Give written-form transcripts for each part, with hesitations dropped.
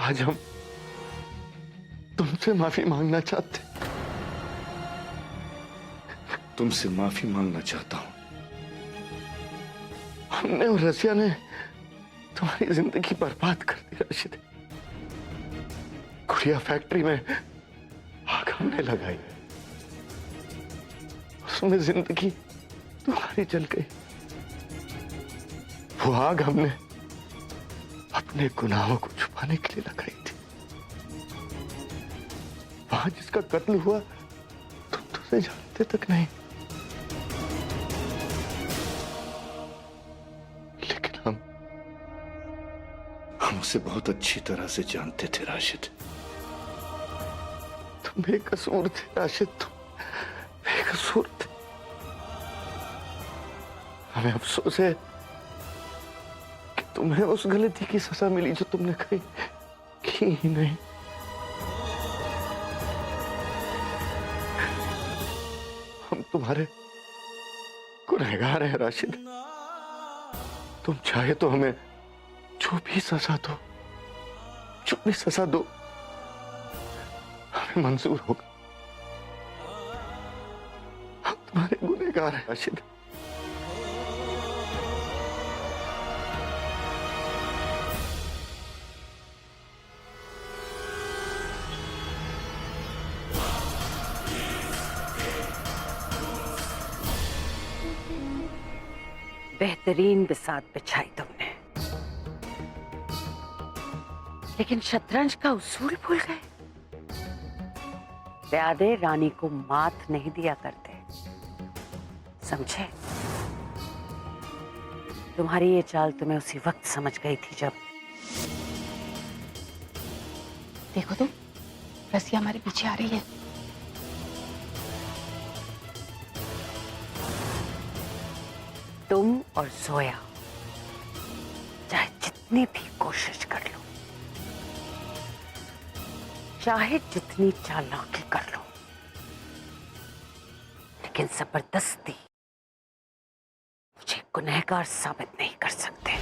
आज हम तुमसे माफी मांगना चाहते। तुमसे माफी मांगना चाहता हूं। हमने और रसिया ने तुम्हारी जिंदगी बर्बाद कर दी राशिद। गुड़िया फैक्ट्री में आग हमने लगाई, उसमें जिंदगी तुम्हारी जल गई। वो आग हमने अपने गुनाहों को छुपाने के लिए लगाई थी। वहां जिसका कत्ल हुआ तुम तो उसे जानते तक नहीं, लेकिन हम उसे बहुत अच्छी तरह से जानते थे राशिद। तुम बेकसूर थे राशिद, तुम बेकसूर थे। हमें अफसोस है कि तुम्हें उस गलती की सजा मिली जो तुमने कहीं की ही नहीं। हम तुम्हारे गुनहगार हैं राशिद। तुम चाहे तो हमें जो भी सजा दो, जो भी सजा दो, हमें मंजूर होगा। हम तुम्हारे गुनहगार हैं राशिद। बेहतरीन बिसात बिछाई तुमने, लेकिन शतरंज का उसूल भूल गए। प्यादे रानी को मात नहीं दिया करते, समझे? तुम्हारी ये चाल तुम्हें उसी वक्त समझ गई थी जब देखो तुम, रसिया हमारे पीछे आ रही है। तुम और जोया चाहे जितनी भी कोशिश कर लो, चाहे जितनी चालाकी कर लो, लेकिन जबरदस्ती मुझे गुनहगार साबित नहीं कर सकते।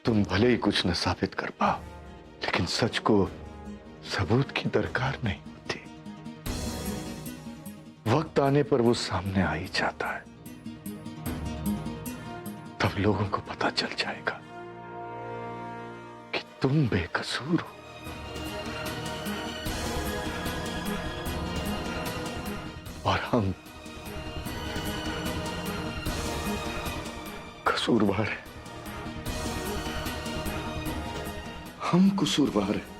तुम भले ही कुछ न साबित कर पाओ, लेकिन सच को सबूत की दरकार नहीं होती। वक्त आने पर वो सामने आ ही जाता है, तब लोगों को पता चल जाएगा कि तुम बेकसूर हो। और हम कसूरवार हैं। हम कसूरवार हैं।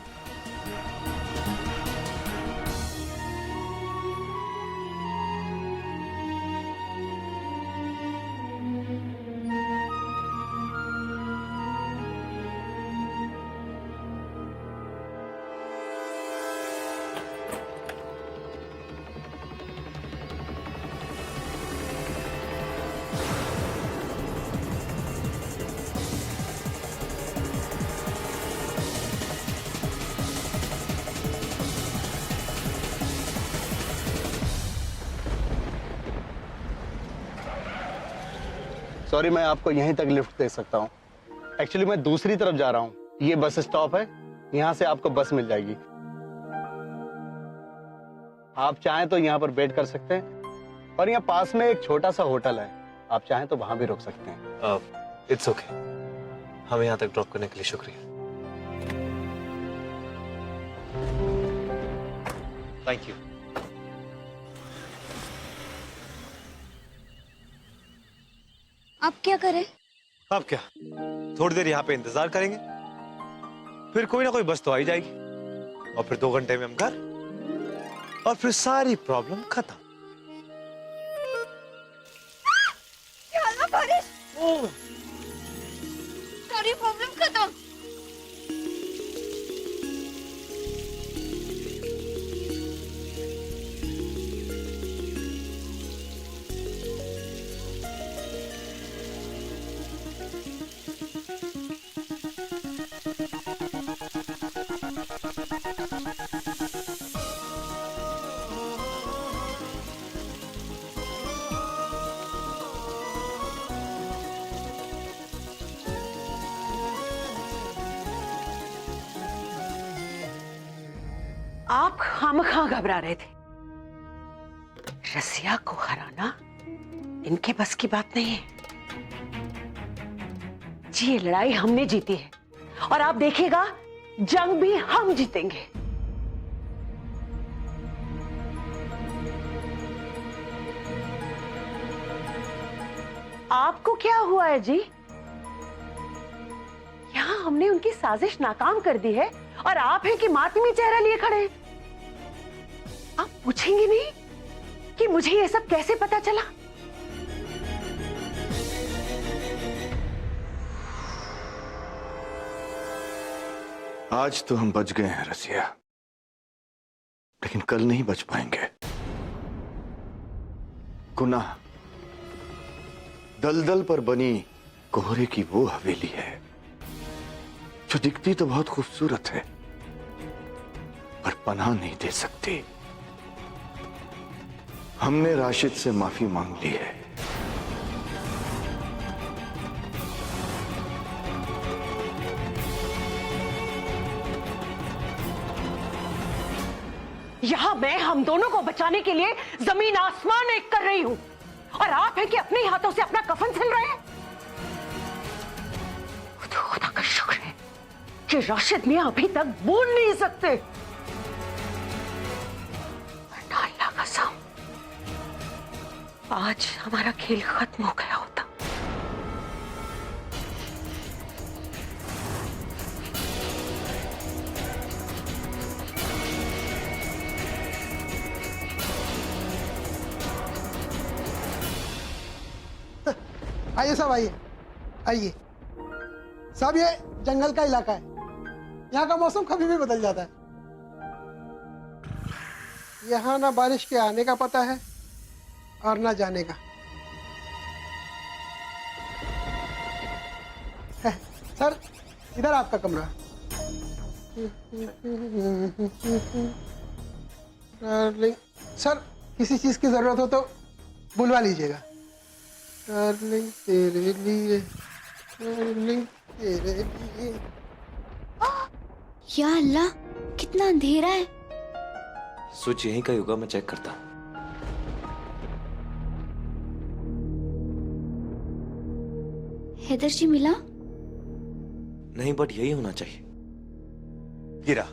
सॉरी, मैं आपको यहीं तक लिफ्ट दे सकता हूँ। एक्चुअली मैं दूसरी तरफ जा रहा हूँ। ये बस स्टॉप है, यहाँ से आपको बस मिल जाएगी। आप चाहें तो यहाँ पर वेट कर सकते हैं, और यहाँ पास में एक छोटा सा होटल है, आप चाहें तो वहां भी रुक सकते हैं। इट्स ओके, हमें यहाँ तक ड्रॉप करने के लिए शुक्रिया। Thank you. आप क्या करें? अब क्या, थोड़ी देर यहाँ पे इंतजार करेंगे, फिर कोई ना कोई बस तो आ ही जाएगी, और फिर 2 घंटे में हम घर, और फिर सारी प्रॉब्लम खत्म। सारी प्रॉब्लम खत्म। आप खामखा घबरा रहे थे। रसिया को हराना इनके बस की बात नहीं है जी। ये लड़ाई हमने जीती है और आप देखिएगा जंग भी हम जीतेंगे। आपको क्या हुआ है जी? यहां हमने उनकी साजिश नाकाम कर दी है और आप हैं कि मातमी चेहरा लिए खड़े हैं। आप पूछेंगे नहीं कि मुझे ये सब कैसे पता चला? आज तो हम बच गए हैं रसिया, लेकिन कल नहीं बच पाएंगे। गुनाह दलदल पर बनी कोहरे की वो हवेली है जो दिखती तो बहुत खूबसूरत है पर पनाह नहीं दे सकती। हमने राशिद से माफी मांग ली है। यहां मैं हम दोनों को बचाने के लिए जमीन आसमान एक कर रही हूं और आप हैं कि अपने ही हाथों से अपना कफन सिल रहे हैं। तो खुदा का शुक्र है कि राशिद मियां अभी तक बोल नहीं सकते, वरना अल्लाह कसम आज हमारा खेल खत्म हो गया होता। आइए साहब, आइए आइए साहब। ये जंगल का इलाका है, यहाँ का मौसम कभी भी बदल जाता है। यहाँ ना बारिश के आने का पता है और ना जाने का है। सर इधर आपका कमरा। डार्लिंग, सर किसी चीज की जरूरत हो तो बुलवा लीजिएगा। डार्लिंग तेरे लिए, डार्लिंग तेरे लिए। या अल्लाह, कितना अंधेरा है। स्विच यहीं का होगा, मैं चेक करता हूं। हैदर जी मिला? नहीं, बट यही होना चाहिए। गिरा।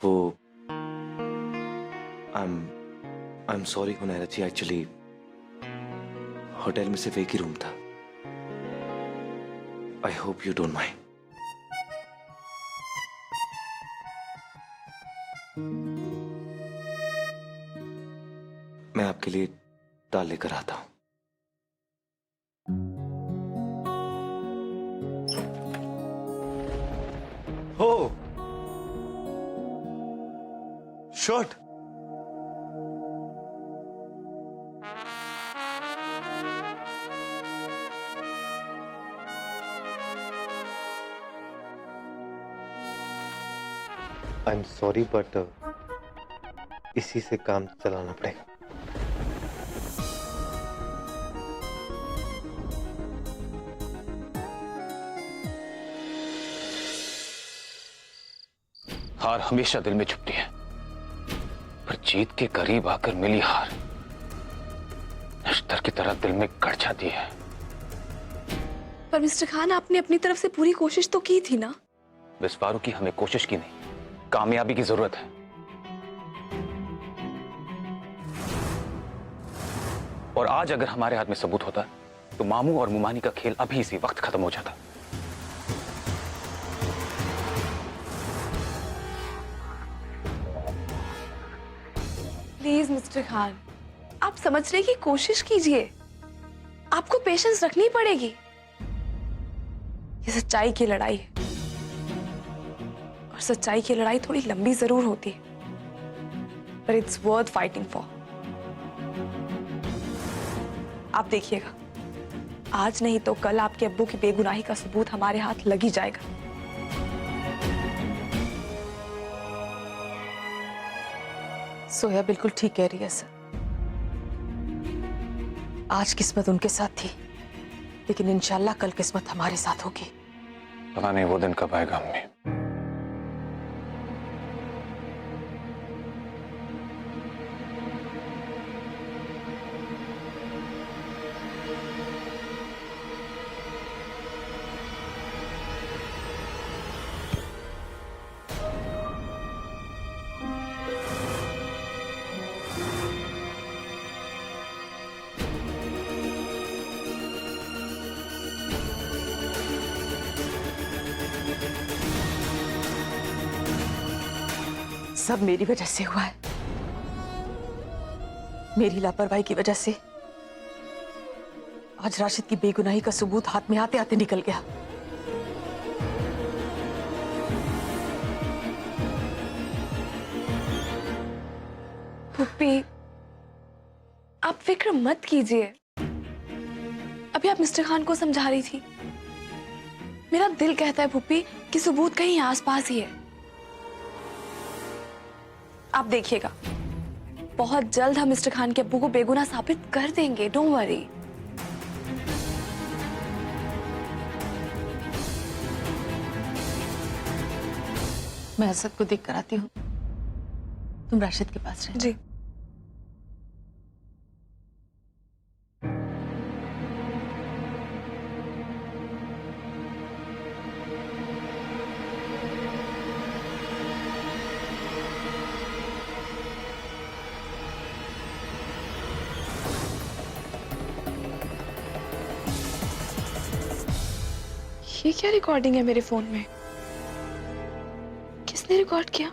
वो I am sorry Hunaira ji, actually hotel में सिर्फ एक ही रूम था। I hope you don't mind. मैं आपके लिए दाल लेकर आता हूं। हो shirt. I am sorry but इसी से काम चलाना पड़ेगा। हार हमेशा दिल में छुपती है, पर जीत के करीब आकर मिली हार नश्तर की तरह दिल में गड़ जाती है। पर मिस्टर खान, आपने अपनी तरफ से पूरी कोशिश तो की थी ना। विस्फारू की हमें कोशिश की नहीं, कामयाबी की जरूरत है। और आज अगर हमारे हाथ में सबूत होता तो मामू और मुमानी का खेल अभी इसी वक्त खत्म हो जाता। प्लीज मिस्टर खान, आप समझने की कोशिश कीजिए। आपको पेशेंस रखनी पड़ेगी। ये सच्चाई की लड़ाई है और सच्चाई की लड़ाई थोड़ी लंबी जरूर होती है, पर इट्स वर्थ फाइटिंग फॉर। आप देखिएगा, आज नहीं तो कल आपके अब्बू की बेगुनाही का सबूत हमारे हाथ लग ही जाएगा। सोया बिल्कुल ठीक कह रही है सर। आज किस्मत उनके साथ थी, लेकिन इंशाल्लाह कल किस्मत हमारे साथ होगी। पता नहीं वो दिन कब आएगा अम्मी। सब मेरी वजह से हुआ है। मेरी लापरवाही की वजह से आज राशिद की बेगुनाही का सबूत हाथ में आते आते निकल गया। पुप्पी, आप फिक्र मत कीजिए। अभी आप मिस्टर खान को समझा रही थी। मेरा दिल कहता है पुप्पी कि सबूत कहीं आसपास ही है। आप देखिएगा, बहुत जल्द हम मिस्टर खान के अब्बू को बेगुनाह साबित कर देंगे। Don't worry. मैं असद को देख कर आती हूँ, तुम राशिद के पास रहे। जी। ये क्या रिकॉर्डिंग है मेरे फोन में? किसने रिकॉर्ड किया?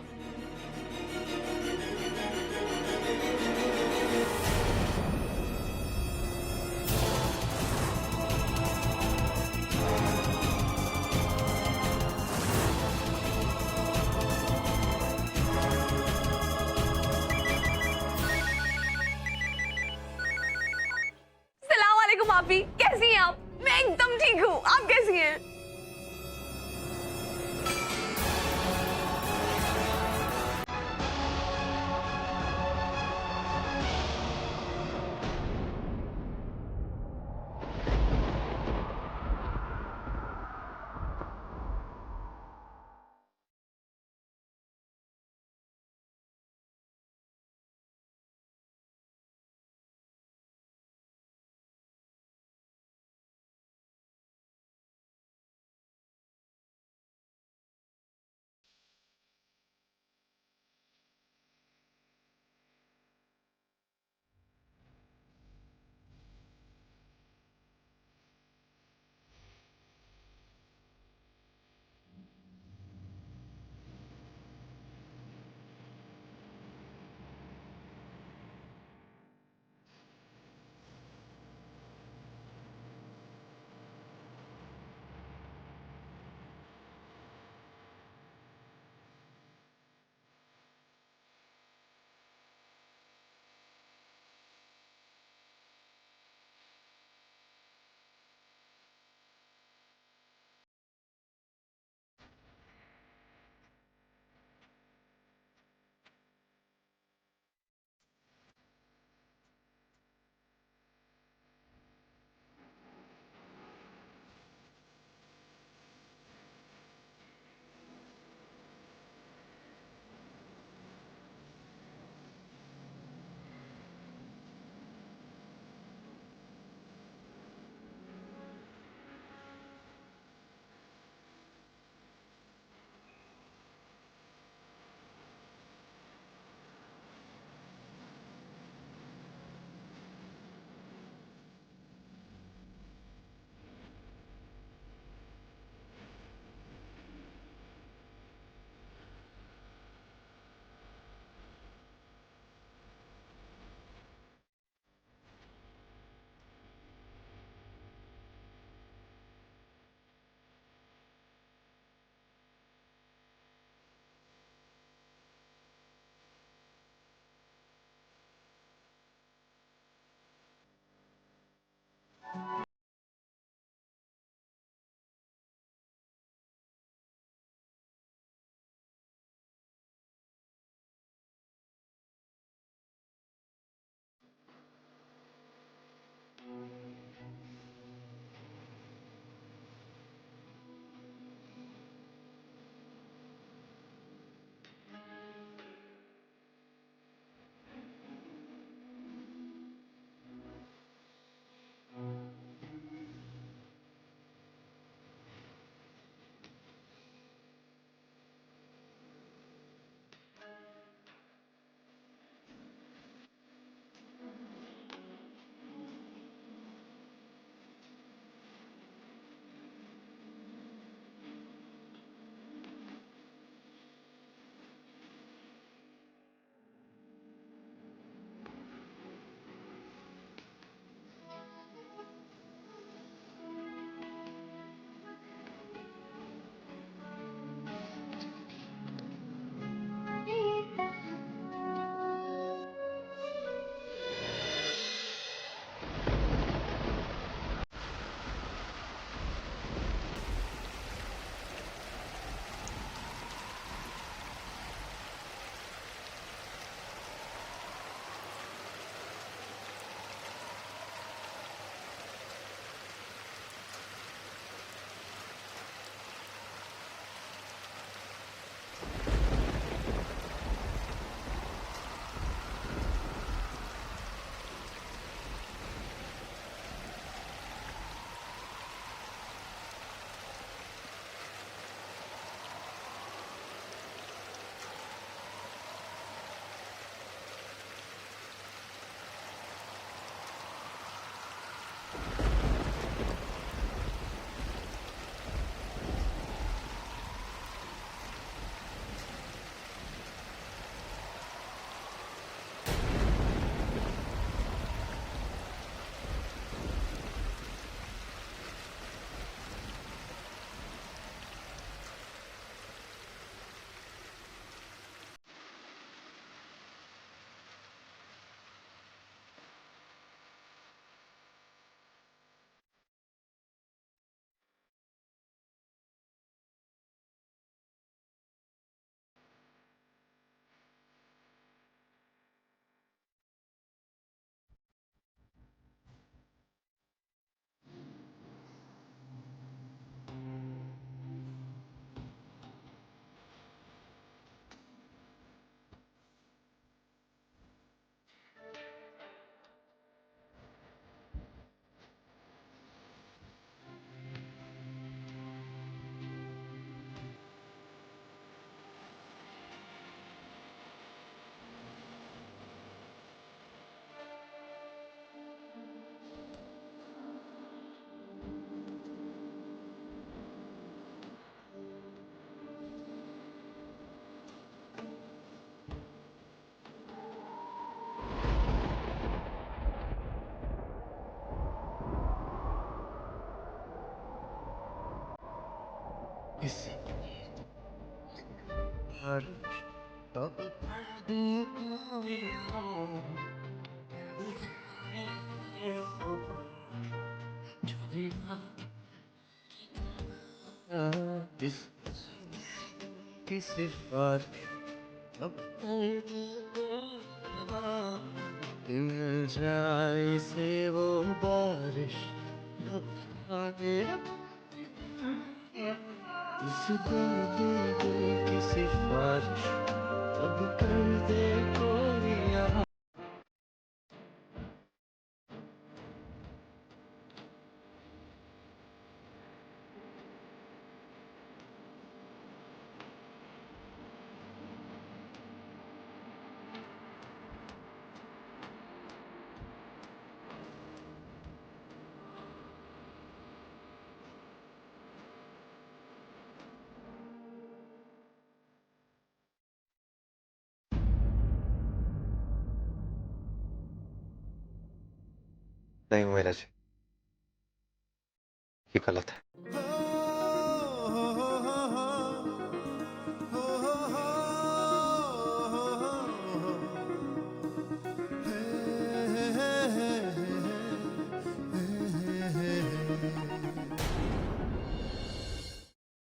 नहीं, वो मेरा जी, ये गलत है।